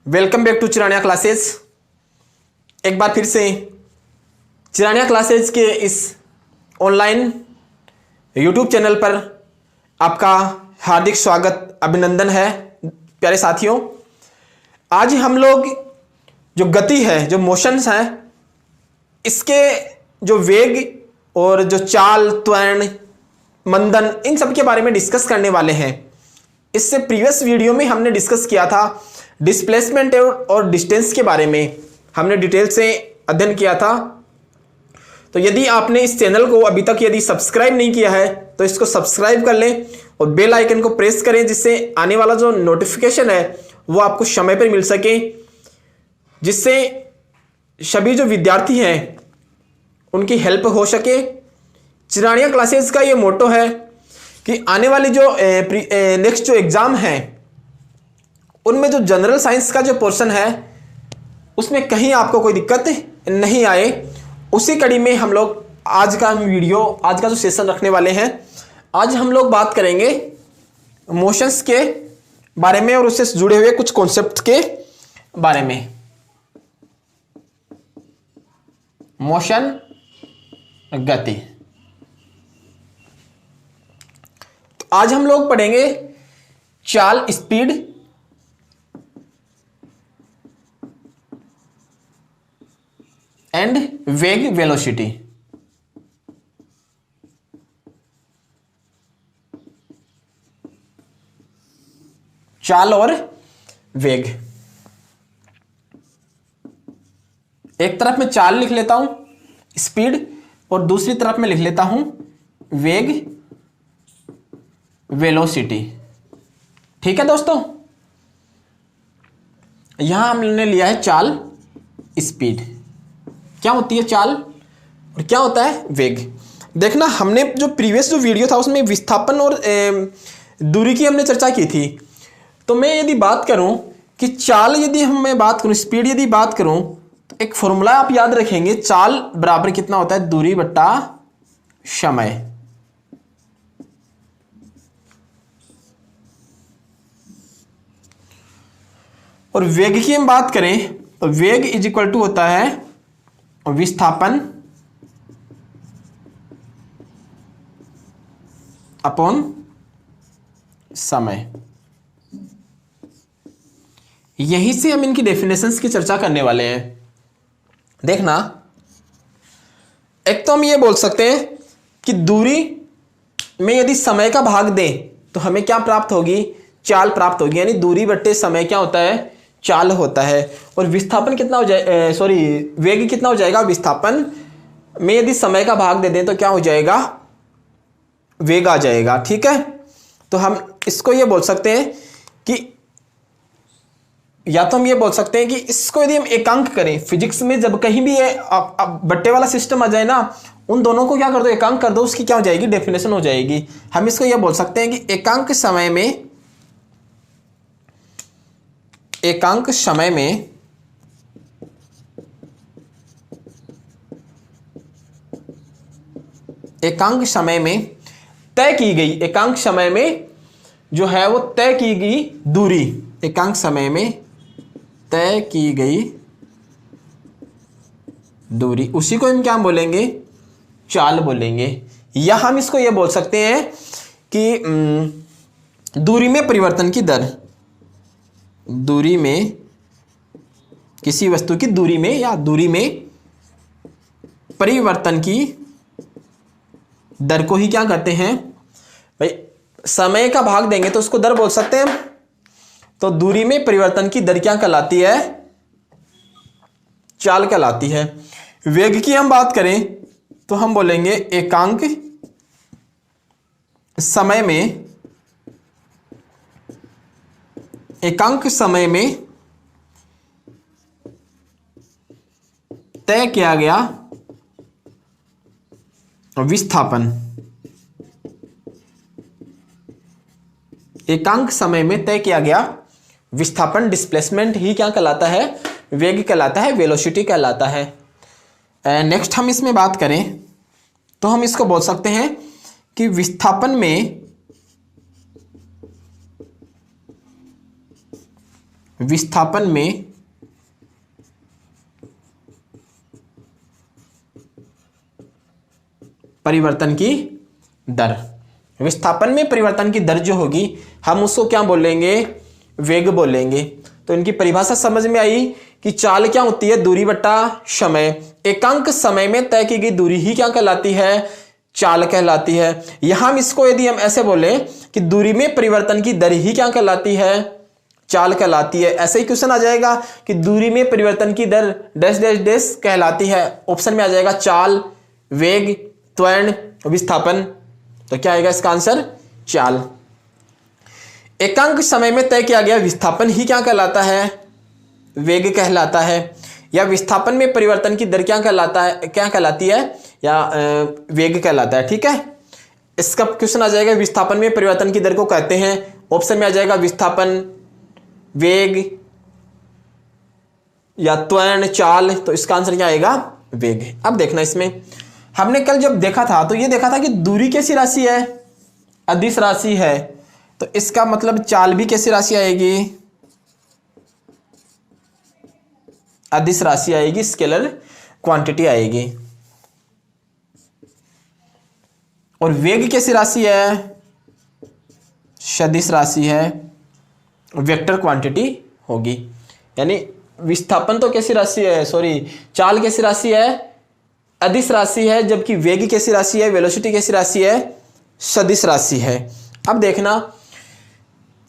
Welcome back to Chirania classes. एक बार फिर से चिरानिया क्लासेस के इस ऑनलाइन यूट्यूब चैनल पर आपका हार्दिक स्वागत अभिनंदन है। प्यारे साथियों, आज हम लोग जो गति है, जो मोशंस हैं, इसके जो वेग और जो चाल, त्वरण, मंदन, इन सब के बारे में डिस्कस करने वाले हैं। इससे प्रीवियस वीडियो में हमने डिस्कस किया था डिस्प्लेसमेंट और डिस्टेंस के बारे में, हमने डिटेल से अध्ययन किया था। तो यदि आपने इस चैनल को अभी तक यदि सब्सक्राइब नहीं किया है तो इसको सब्सक्राइब कर लें और बेल आइकन को प्रेस करें, जिससे आने वाला जो नोटिफिकेशन है वो आपको समय पर मिल सके, जिससे सभी जो विद्यार्थी हैं उनकी हेल्प हो सके। चिरानिया क्लासेस का ये मोटो है कि आने वाली जो नेक्स्ट जो एग्ज़ाम है उनमें जो जनरल साइंस का जो पोर्शन है उसमें कहीं आपको कोई दिक्कत नहीं आए। उसी कड़ी में हम लोग आज का जो सेशन रखने वाले हैं। आज हम लोग बात करेंगे मोशंस के बारे में और उससे जुड़े हुए कुछ कॉन्सेप्ट के बारे में। मोशन, गति। तो आज हम लोग पढ़ेंगे चाल, स्पीड, एंड वेग, वेलोसिटी। चाल और वेग। एक तरफ मैं चाल लिख लेता हूं, स्पीड, और दूसरी तरफ मैं लिख लेता हूं वेग, वेलोसिटी। ठीक है दोस्तों, यहां हमने लिया है चाल, स्पीड। क्या होती है चाल और क्या होता है वेग? देखना, हमने जो प्रीवियस जो वीडियो था उसमें विस्थापन और दूरी की हमने चर्चा की थी। तो मैं यदि बात करूं कि चाल, यदि मैं बात करूं, स्पीड यदि बात करूं, तो एक फॉर्मूला आप याद रखेंगे, चाल बराबर कितना होता है? दूरी बट्टा समय। और वेग की हम बात करें तो वेग इज इक्वल टू होता है विस्थापन अपॉन समय। यहीं से हम इनकी डेफिनेशंस की चर्चा करने वाले हैं। देखना, एक तो हम ये बोल सकते हैं कि दूरी में यदि समय का भाग दें तो हमें क्या प्राप्त होगी? चाल प्राप्त होगी। यानी दूरी बट्टे समय क्या होता है? चाल होता है। और विस्थापन कितना हो जाए, वेग कितना हो जाएगा? विस्थापन में यदि समय का भाग दे दें तो क्या हो जाएगा? वेग आ जाएगा। ठीक है, तो हम इसको ये बोल सकते हैं कि, या तो हम ये बोल सकते हैं कि इसको यदि हम एकांक करें, फिजिक्स में जब कहीं भी ये बट्टे वाला सिस्टम आ जाए ना, उन दोनों को क्या कर दो? एकांक कर दो। उसकी क्या हो जाएगी? डेफिनेशन हो जाएगी। हम इसको ये बोल सकते हैं कि एकांक समय में तय की गई, एकांक समय में जो है वो तय की गई दूरी, एकांक समय में तय की गई दूरी, उसी को हम क्या बोलेंगे? चाल बोलेंगे। या हम इसको ये बोल सकते हैं कि दूरी में परिवर्तन की दर, दूरी में, किसी वस्तु की दूरी में या दूरी में परिवर्तन की दर को ही क्या कहते हैं भाई? समय का भाग देंगे तो उसको दर बोल सकते हैं। तो दूरी में परिवर्तन की दर क्या कहलाती है? चाल कहलाती है। वेग की हम बात करें तो हम बोलेंगे एकांक समय में तय किया गया विस्थापन। एकांक समय में तय किया गया विस्थापन, डिस्प्लेसमेंट ही क्या कहलाता है? वेग कहलाता है, वेलोसिटी कहलाता है। नेक्स्ट हम इसमें बात करें तो हम इसको बोल सकते हैं कि विस्थापन में विस्थापन में परिवर्तन की दर, विस्थापन में परिवर्तन की दर जो होगी हम उसको क्या बोलेंगे, वेग बोलेंगे। तो इनकी परिभाषा समझ में आई कि चाल क्या होती है, दूरी बटा समय। एकांक समय में तय की गई दूरी ही क्या कहलाती है, चाल कहलाती है। यहां इसको यदि हम ऐसे बोले कि दूरी में परिवर्तन की दर ही क्या कहलाती है, चाल कहलाती है। ऐसे ही क्वेश्चन आ जाएगा कि दूरी में परिवर्तन की दर डैश डैश डैश कहलाती है। ऑप्शन में आ जाएगा चाल, वेग, त्वरण, विस्थापन। तो क्या आएगा इसका आंसर, चाल। एकांक समय में तय किया गया विस्थापन ही क्या कहलाता है, वेग कहलाता है। या विस्थापन में परिवर्तन की दर क्या कहलाता है, क्या कहलाती है, या वेग कहलाता है। ठीक है, इसका क्वेश्चन आ जाएगा विस्थापन में परिवर्तन की दर को कहते हैं। ऑप्शन में आ जाएगा विस्थापन, वेग या त्वरण, चाल। तो इसका आंसर क्या आएगा, वेग। अब देखना, इसमें हमने कल जब देखा था तो ये देखा था कि दूरी कैसी राशि है, अदिश राशि है। तो इसका मतलब चाल भी कैसी राशि आएगी, अदिश राशि आएगी, स्केलर क्वांटिटी आएगी। और वेग कैसी राशि है, सदिश राशि है, वेक्टर क्वांटिटी होगी। यानी विस्थापन तो कैसी राशि है, सॉरी, चाल कैसी राशि है, अदिश राशि है, जबकि वेग कैसी राशि है, वेलोसिटी कैसी राशि है, सदिश राशि है। अब देखना,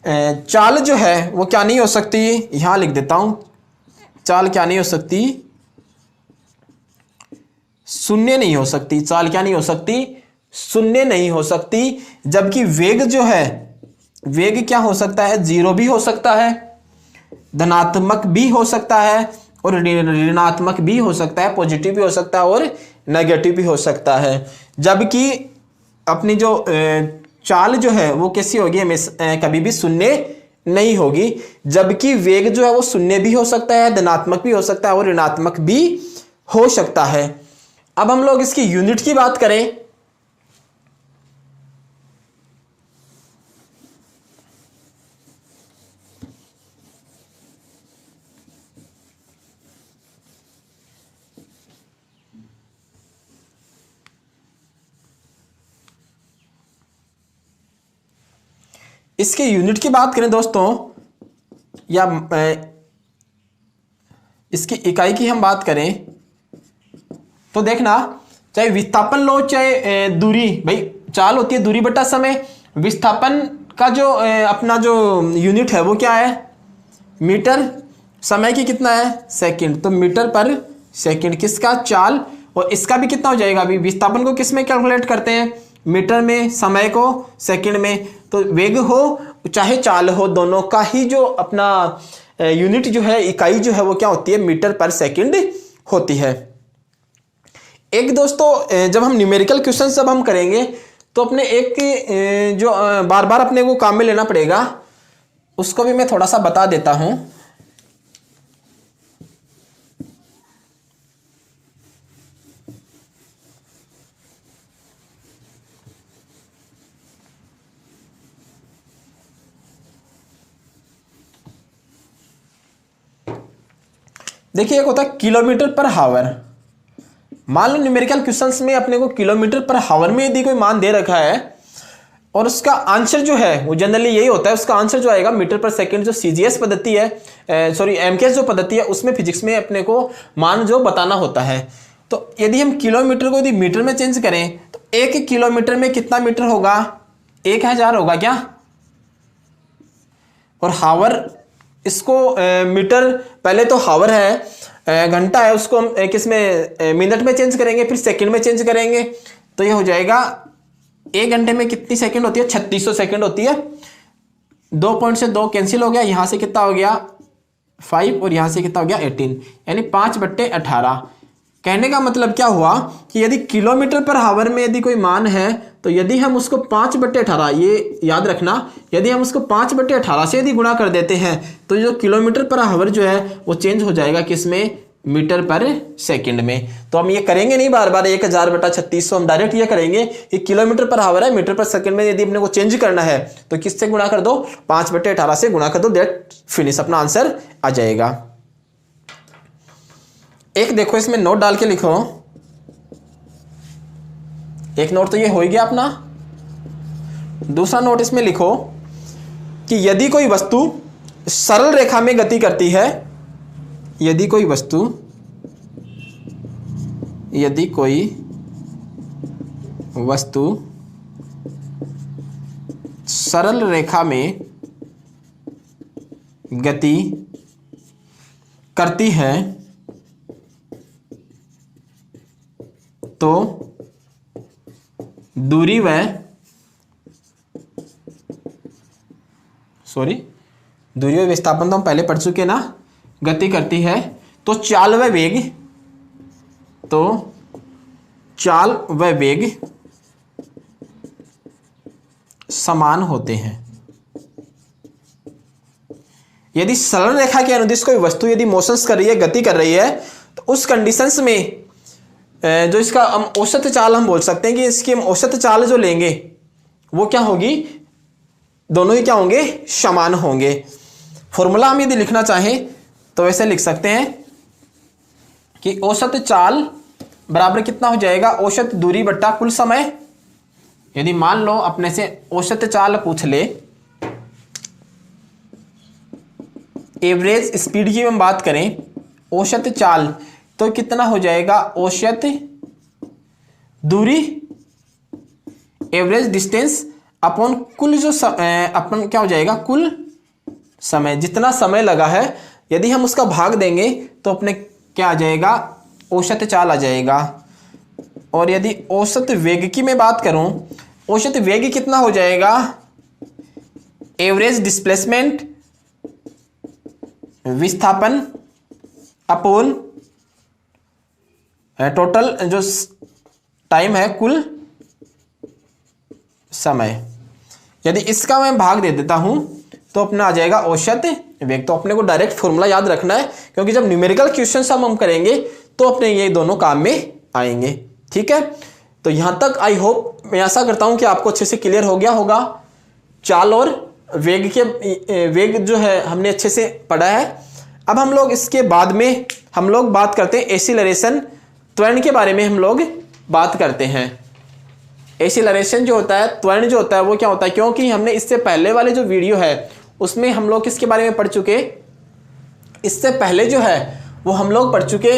चाल जो है वो क्या नहीं हो सकती, यहां लिख देता हूं, चाल क्या नहीं हो सकती, शून्य नहीं हो सकती। चाल क्या नहीं हो सकती, शून्य नहीं हो सकती। जबकि वेग जो है, वेग क्या हो सकता है, जीरो भी हो सकता है, धनात्मक भी हो सकता है और ऋणात्मक भी हो सकता है, पॉजिटिव भी हो सकता है और नेगेटिव भी हो सकता है। जबकि अपनी जो चाल जो है वो कैसी होगी, कभी भी शून्य नहीं होगी। जबकि वेग जो है वो शून्य भी हो सकता है, धनात्मक भी हो सकता है और ऋणात्मक भी हो सकता है। अब हम लोग इसकी यूनिट की बात करें, इसके यूनिट की बात करें दोस्तों, या इसकी इकाई की हम बात करें तो देखना, चाहे विस्थापन लो चाहे दूरी, भाई चाल होती है दूरी बटा समय। विस्थापन का जो अपना जो यूनिट है वो क्या है, मीटर। समय की कितना है, सेकंड। तो मीटर पर सेकंड किसका, चाल। और इसका भी कितना हो जाएगा, अभी विस्थापन को किस में कैलकुलेट करते हैं, मीटर में, समय को सेकंड में। तो वेग हो चाहे चाल हो, दोनों का ही जो अपना यूनिट जो है, इकाई जो है वो क्या होती है, मीटर पर सेकंड होती है। एक दोस्तों, जब हम न्यूमेरिकल क्वेश्चन जब हम करेंगे तो अपने एक जो बार बार अपने को काम में लेना पड़ेगा, उसको भी मैं थोड़ा सा बता देता हूं। देखिए, एक होता है किलोमीटर पर हावर। मान लो न्यूमेरिकल क्वेश्चंस में अपने को किलोमीटर पर हावर में यदि कोई मान दे रखा है और उसका आंसर जो है वो जनरली यही होता है, उसका आंसर जो आएगा मीटर पर सेकंड, जो सीजीएस पद्धति है, सॉरी एमकेएस जो पद्धति है, उसमें फिजिक्स में अपने को मान जो बताना होता है। तो यदि हम किलोमीटर को यदि मीटर में चेंज करें तो 1 किलोमीटर में कितना मीटर होगा, 1000 होगा क्या। और हावर, इसको मीटर, पहले तो हावर है, घंटा है, उसको हम किस में, मिनट में चेंज करेंगे, फिर सेकंड में चेंज करेंगे। तो ये हो जाएगा 1 घंटे में कितनी सेकंड होती है, 3600 सेकंड होती है। 2 पॉइंट से 2 कैंसिल हो गया, यहां से कितना हो गया 5 और यहां से कितना हो गया 18, यानी 5/18। कहने का मतलब क्या हुआ कि यदि किलोमीटर पर हावर में यदि कोई मान है तो यदि हम उसको 5/18, ये याद रखना, यदि हम उसको 5/18 से यदि गुणा कर देते हैं तो जो किलोमीटर पर हावर जो है वो चेंज हो जाएगा किस में, मीटर पर सेकंड में। तो हम ये करेंगे नहीं बार बार 1000/3600, हम डायरेक्ट ये करेंगे कि किलोमीटर पर आवर है, मीटर पर सेकंड में यदि अपने को चेंज करना है तो किससे गुणा कर दो, 5/18 से गुणा कर दो, दैट फिनिश, अपना आंसर आ जाएगा। एक देखो इसमें नोट डाल के लिखो, एक नोट तो ये हो ही गया अपना। दूसरा नोट इसमें लिखो कि यदि कोई वस्तु सरल रेखा में गति करती है, यदि कोई वस्तु सरल रेखा में गति करती है तो दूरी व विस्थापन तो हम पहले पढ़ चुके ना, गति करती है तो चाल व वेग समान होते हैं। यदि सरल रेखा के अनुदिश कोई वस्तु यदि मोशंस कर रही है, गति कर रही है, तो उस कंडीशंस में जो इसका हम औसत चाल हम बोल सकते हैं कि इसकी हम औसत चाल जो लेंगे वो क्या होगी, दोनों ही क्या होंगे, समान होंगे। फॉर्मूला हम यदि लिखना चाहें तो ऐसे लिख सकते हैं कि औसत चाल बराबर कितना हो जाएगा, औसत दूरी बट्टा कुल समय। यदि मान लो अपने से औसत चाल पूछ ले, एवरेज स्पीड की हम बात करें, औसत चाल तो कितना हो जाएगा, औसत दूरी एवरेज डिस्टेंस अपॉन कुल जो अपन क्या हो जाएगा, कुल समय, जितना समय लगा है यदि हम उसका भाग देंगे तो अपने क्या आ जाएगा, औसत चाल आ जाएगा। और यदि औसत वेग की मैं बात करूं, औसत वेग कितना हो जाएगा, एवरेज डिस्प्लेसमेंट विस्थापन अपॉन टोटल जो टाइम है कुल समय। यदि इसका मैं भाग दे देता हूं तो अपना आ जाएगा औसत वेग। तो अपने को डायरेक्ट फॉर्मूला याद रखना है, क्योंकि जब न्यूमेरिकल क्वेश्चन हम करेंगे तो अपने ये दोनों काम में आएंगे। ठीक है, तो यहां तक आई होप, मैं आशा करता हूं कि आपको अच्छे से क्लियर हो गया होगा। चाल और वेग के वेग जो है हमने अच्छे से पढ़ा है। अब हम लोग इसके बाद में हम लोग बात करते हैं एक्सीलरेशन, त्वरण के बारे में हम लोग बात करते हैं। एक्सीलरेशन जो होता है, त्वरण जो होता है वो क्या होता है, क्योंकि हमने इससे पहले वाले जो वीडियो है उसमें हम लोग किसके बारे में पढ़ चुके, इससे पहले जो है वो हम लोग पढ़ चुके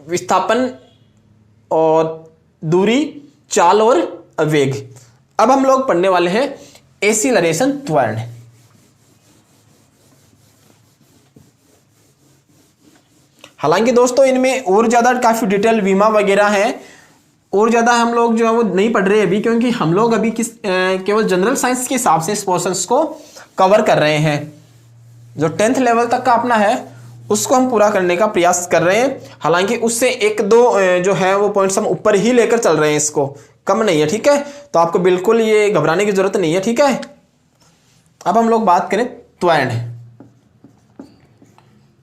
विस्थापन और दूरी, चाल और वेग। अब हम लोग पढ़ने वाले हैं एक्सीलरेशन, त्वरण। हालांकि दोस्तों इनमें और ज्यादा काफी डिटेल विमा वगैरह है, और ज्यादा हम लोग जो है वो नहीं पढ़ रहे अभी, क्योंकि हम लोग अभी केवल जनरल साइंस के हिसाब से इस पोर्शंस को कवर कर रहे हैं। जो 10th लेवल तक का अपना है उसको हम पूरा करने का प्रयास कर रहे हैं। हालांकि उससे एक दो जो है वो पॉइंट्स हम ऊपर ही लेकर चल रहे हैं, इसको कम नहीं है। ठीक है, तो आपको बिल्कुल ये घबराने की जरूरत नहीं है। ठीक है, अब हम लोग बात करें त्वरण,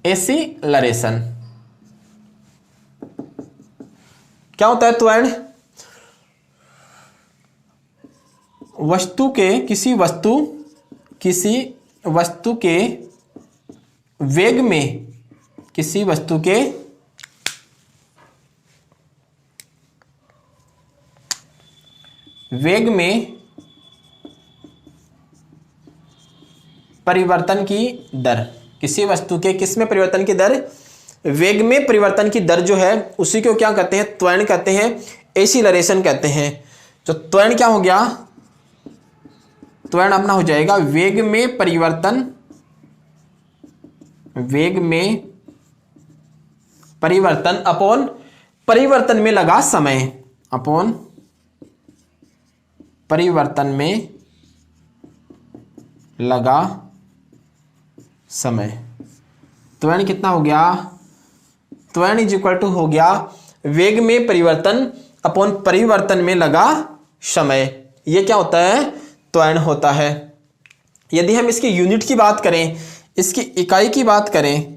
एक्सीलरेशन। क्या होता है त्वरण? किसी वस्तु के वेग में, किसी वस्तु के वेग में परिवर्तन की दर, किसी वस्तु के किस में परिवर्तन की दर, वेग में परिवर्तन की दर जो है उसी को क्या कहते हैं, त्वरण कहते हैं, एक्सीलरेशन कहते हैं। जो त्वरण क्या हो गया, त्वरण अपना हो जाएगा वेग में परिवर्तन, वेग में परिवर्तन अपॉन परिवर्तन में लगा समय, अपॉन परिवर्तन में लगा समय। त्वरण कितना हो गया, त्वरण इज इक्वल टू हो गया वेग में परिवर्तन अपॉन परिवर्तन में लगा समय। ये क्या होता है, त्वरण होता है। यदि हम इसकी यूनिट की बात करें, इसकी इकाई की बात करें,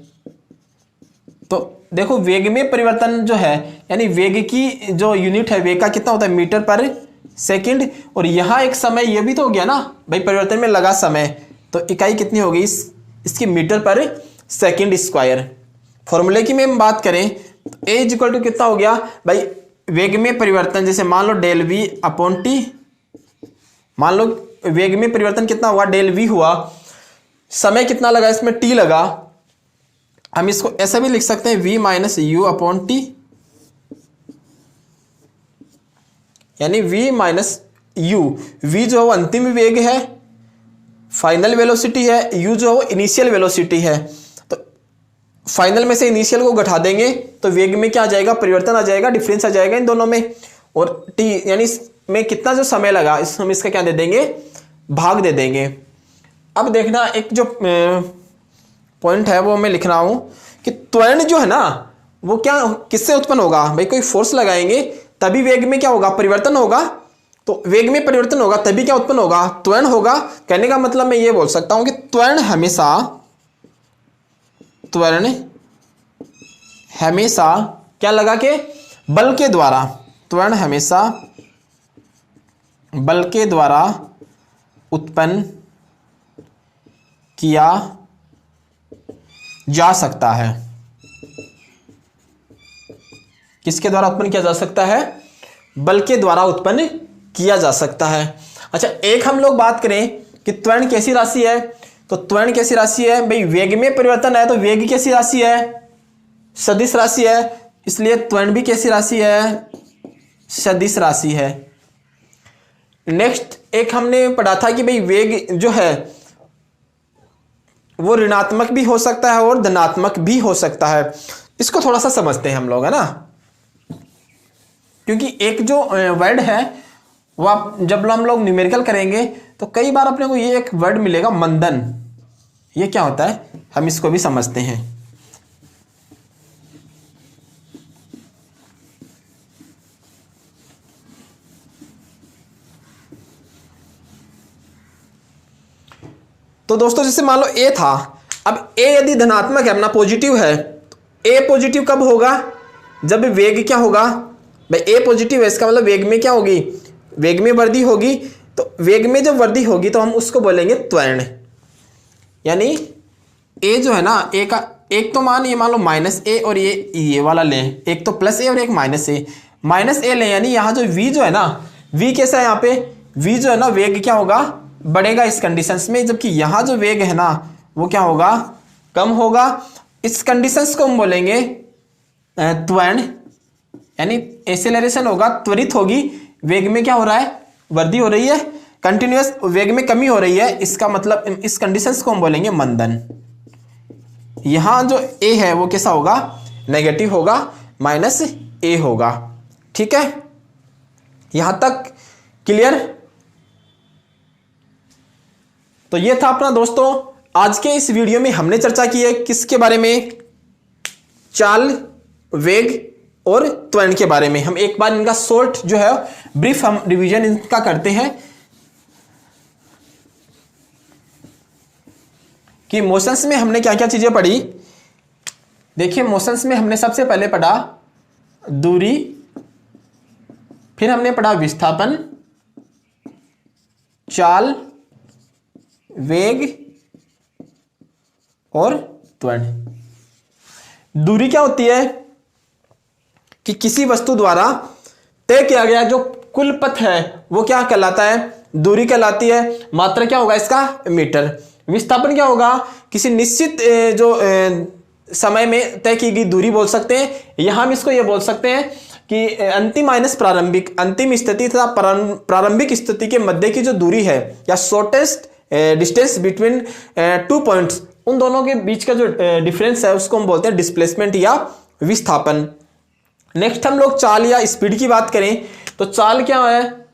तो देखो वेग में परिवर्तन जो है, यानी वेग की जो यूनिट है वेग का कितना होता है, मीटर पर सेकंड। और यहाँ एक समय ये भी तो हो गया ना भाई, परिवर्तन में लगा समय, तो इकाई कितनी होगी इसकी मीटर पर सेकंड स्क्वायर। फॉर्मूले की में बात करें तो ए इज इक्वल टू कितना हो गया भाई, वेग में परिवर्तन, जैसे मान लो डेल वी अपॉन टी, मान लो वेग में परिवर्तन कितना हुआ, डेल वी हुआ, समय कितना लगा इसमें, टी लगा। हम इसको ऐसा भी लिख सकते हैं v minus you upon T, यानी v माइनस यू। v जो है अंतिम वेग है, फाइनल वेलोसिटी है, u जो है इनिशियल वेलोसिटी है। तो फाइनल में से इनिशियल को घटा देंगे तो वेग में क्या आ जाएगा, परिवर्तन आ जाएगा, डिफरेंस आ जाएगा इन दोनों में। और t यानी में कितना जो समय लगा हम इसका क्या दे देंगे, भाग दे देंगे। अब देखना एक जो पॉइंट है वो मैं लिख रहा हूं कि त्वरण जो है ना वो क्या किससे उत्पन्न होगा भाई, कोई फोर्स लगाएंगे तभी वेग में क्या होगा, परिवर्तन होगा। तो वेग में परिवर्तन होगा तभी क्या उत्पन्न होगा, त्वरण होगा। कहने का मतलब मैं ये बोल सकता हूं कि त्वरण हमेशा क्या लगा के, बल के द्वारा, त्वरण हमेशा बल के द्वारा उत्पन्न किया जा सकता है। किसके द्वारा उत्पन्न किया जा सकता है, बल के द्वारा उत्पन्न किया जा सकता है। अच्छा, एक हम लोग बात करें कि त्वरण कैसी राशि है, तो त्वरण कैसी राशि है भाई, वेग में परिवर्तन है तो वेग कैसी राशि है, सदिश राशि है, इसलिए त्वरण भी कैसी राशि है, सदिश राशि है। नेक्स्ट एक हमने पढ़ा था कि भाई वेग जो है वो ऋणात्मक भी हो सकता है और धनात्मक भी हो सकता है। इसको थोड़ा सा समझते हैं हम लोग, है ना, क्योंकि एक जो वर्ड है वो आप जब हम लोग न्यूमेरिकल करेंगे तो कई बार अपने को ये एक वर्ड मिलेगा मंदन। ये क्या होता है, हम इसको भी समझते हैं। तो दोस्तों जैसे मान लो ए था, अब ए यदि धनात्मक है, अपना पॉजिटिव है, तो ए पॉजिटिव कब होगा, जब वेग क्या होगा भाई, ए पॉजिटिव है, इसका मतलब वेग में क्या होगी, वेग में वृद्धि होगी। तो वेग में जब वृद्धि होगी तो हम उसको बोलेंगे त्वरण। यानी ए जो है ना, ए का एक तो मान, ये मान लो माइनस ए और ये वाला लें, एक तो प्लस ए और एक माइनस ए लें, यानी यहाँ जो v जो है ना, v कैसा है, यहाँ पे v जो है ना वेग क्या होगा, बढ़ेगा इस कंडीशंस में, जबकि यहाँ जो वेग है ना वो क्या होगा, कम होगा। इस कंडीशंस को हम बोलेंगे त्वरण, यानी एक्सेलरेशन होगा, त्वरित होगी, वेग में क्या हो रहा है, वृद्धि हो रही है, कंटिन्यूअस वेग में कमी हो रही है, इसका मतलब इस कंडीशंस को हम बोलेंगे मंदन। यहां जो ए है वो कैसा होगा, नेगेटिव होगा, माइनस ए होगा। ठीक है, यहां तक क्लियर। तो ये था अपना दोस्तों आज के इस वीडियो में हमने चर्चा की है किसके बारे में, चाल, वेग और त्वरण के बारे में। हम एक बार इनका शॉर्ट जो है ब्रीफ हम रिवीजन इनका करते हैं कि मोशंस में हमने क्या क्या चीजें पढ़ी। देखिए मोशंस में हमने सबसे पहले पढ़ा दूरी, फिर हमने पढ़ा विस्थापन, चाल, वेग और त्वरण। दूरी क्या होती है कि किसी वस्तु द्वारा तय किया गया जो कुल पथ है वो क्या कहलाता है, दूरी कहलाती है। मात्रा क्या होगा इसका, मीटर। विस्थापन क्या होगा, किसी निश्चित जो समय में तय की गई दूरी बोल सकते हैं। यहां हम इसको ये बोल सकते हैं कि अंतिम माइनस प्रारंभिक, अंतिम स्थिति तथा प्रारंभिक स्थिति के मध्य की जो दूरी है या shortest distance between two points, उन दोनों के बीच का जो डिफरेंस है उसको हम बोलते हैं डिस्प्लेसमेंट या विस्थापन। नेक्स्ट हम लोग चाल या स्पीड की बात करें तो चाल क्या है,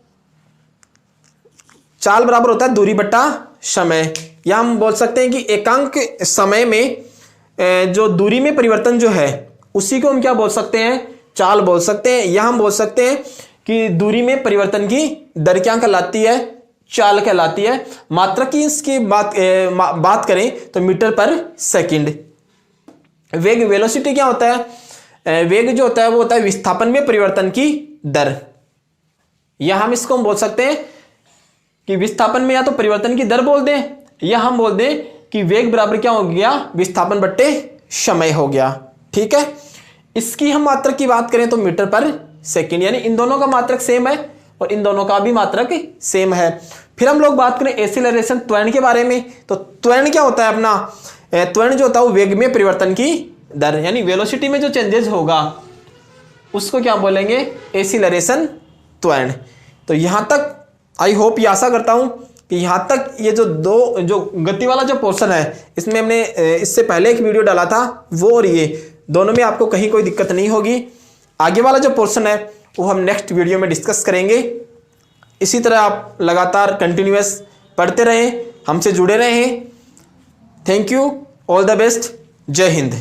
चाल बराबर होता है दूरी बट्टा समय, या हम बोल सकते हैं कि एकांक समय में जो दूरी में परिवर्तन जो है उसी को हम क्या बोल सकते हैं, चाल बोल सकते हैं। या हम बोल सकते हैं कि दूरी में परिवर्तन की दर क्या कहलाती है, चाल कहलाती है। मात्रा की इसकी बात करें तो मीटर पर सेकंड। वेग वेलोसिटी क्या होता है, वेग जो होता है वो होता है विस्थापन में परिवर्तन की दर, या हम इसको बोल सकते हैं कि विस्थापन में या तो परिवर्तन की दर बोल दें, या हम बोल दें कि वेग बराबर क्या हो गया, विस्थापन बट्टे समय हो गया। ठीक है, इसकी हम मात्रक की बात करें तो मीटर पर सेकंड, यानी इन दोनों का मात्रक सेम है और इन दोनों का भी मात्रक सेम है। फिर हम लोग बात करें एक्सीलरेशन त्वरण के बारे में, तो त्वरण क्या होता है अपना, त्वरण जो होता है वो वेग में परिवर्तन की दर, यानी वेलोसिटी में जो चेंजेस होगा उसको क्या बोलेंगे, एक्सीलरेशन त्वरण। तो यहां तक आई होप, ये आशा करता हूं कि यहां तक ये जो गति वाला जो पोर्शन है, इसमें हमने इससे पहले एक वीडियो डाला था वो, और ये दोनों में आपको कहीं कोई दिक्कत नहीं होगी। आगे वाला जो पोर्शन है वो हम नेक्स्ट वीडियो में डिस्कस करेंगे। इसी तरह आप लगातार कंटिन्यूअस पढ़ते रहें, हमसे जुड़े रहें। Thank you, all the best, जय हिंद।